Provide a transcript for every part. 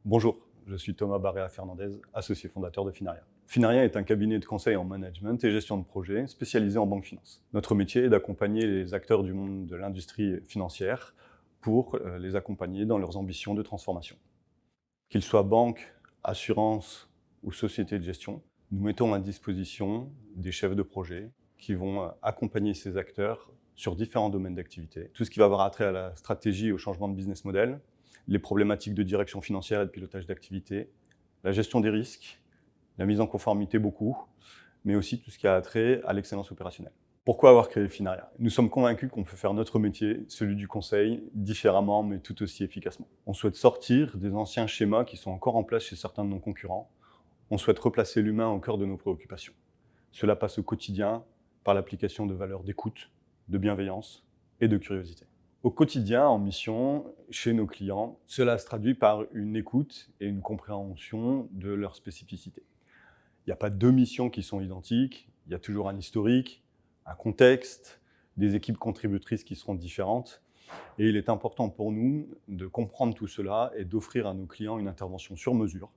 Bonjour, je suis Thomas Barrea-Fernandez, associé fondateur de Finaria. Finaria est un cabinet de conseil en management et gestion de projet spécialisé en banque finance. Notre métier est d'accompagner les acteurs du monde de l'industrie financière pour les accompagner dans leurs ambitions de transformation. Qu'ils soient banques, assurances ou sociétés de gestion, nous mettons à disposition des chefs de projet qui vont accompagner ces acteurs sur différents domaines d'activité. Tout ce qui va avoir attrait à la stratégie et au changement de business model, les problématiques de direction financière et de pilotage d'activité, la gestion des risques, la mise en conformité beaucoup, mais aussi tout ce qui a attrait à l'excellence opérationnelle. Pourquoi avoir créé Finaria? Nous sommes convaincus qu'on peut faire notre métier, celui du conseil, différemment mais tout aussi efficacement. On souhaite sortir des anciens schémas qui sont encore en place chez certains de nos concurrents. On souhaite replacer l'humain au cœur de nos préoccupations. Cela passe au quotidien par l'application de valeurs d'écoute, de bienveillance et de curiosité. Au quotidien, en mission, chez nos clients, cela se traduit par une écoute et une compréhension de leurs spécificités. Il n'y a pas deux missions qui sont identiques, il y a toujours un historique, un contexte, des équipes contributrices qui seront différentes. Et il est important pour nous de comprendre tout cela et d'offrir à nos clients une intervention sur mesure.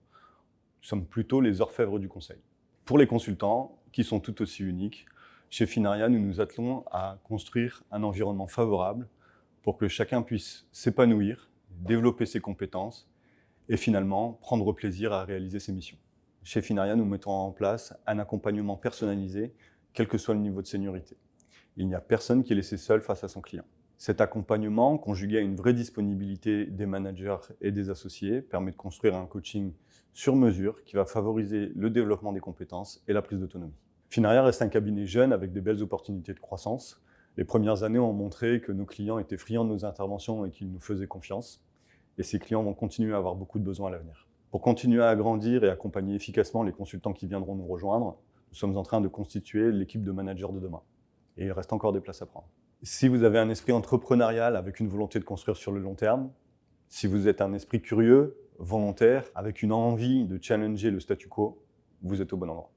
Nous sommes plutôt les orfèvres du conseil. Pour les consultants, qui sont tout aussi uniques, chez Finaria, nous nous attelons à construire un environnement favorable pour que chacun puisse s'épanouir, développer ses compétences et finalement prendre plaisir à réaliser ses missions. Chez Finaria, nous mettons en place un accompagnement personnalisé, quel que soit le niveau de seniorité. Il n'y a personne qui est laissé seul face à son client. Cet accompagnement, conjugué à une vraie disponibilité des managers et des associés, permet de construire un coaching sur mesure qui va favoriser le développement des compétences et la prise d'autonomie. Finaria reste un cabinet jeune avec de belles opportunités de croissance. Les premières années ont montré que nos clients étaient friands de nos interventions et qu'ils nous faisaient confiance. Et ces clients vont continuer à avoir beaucoup de besoins à l'avenir. Pour continuer à grandir et accompagner efficacement les consultants qui viendront nous rejoindre, nous sommes en train de constituer l'équipe de managers de demain. Et il reste encore des places à prendre. Si vous avez un esprit entrepreneurial avec une volonté de construire sur le long terme, si vous êtes un esprit curieux, volontaire, avec une envie de challenger le statu quo, vous êtes au bon endroit.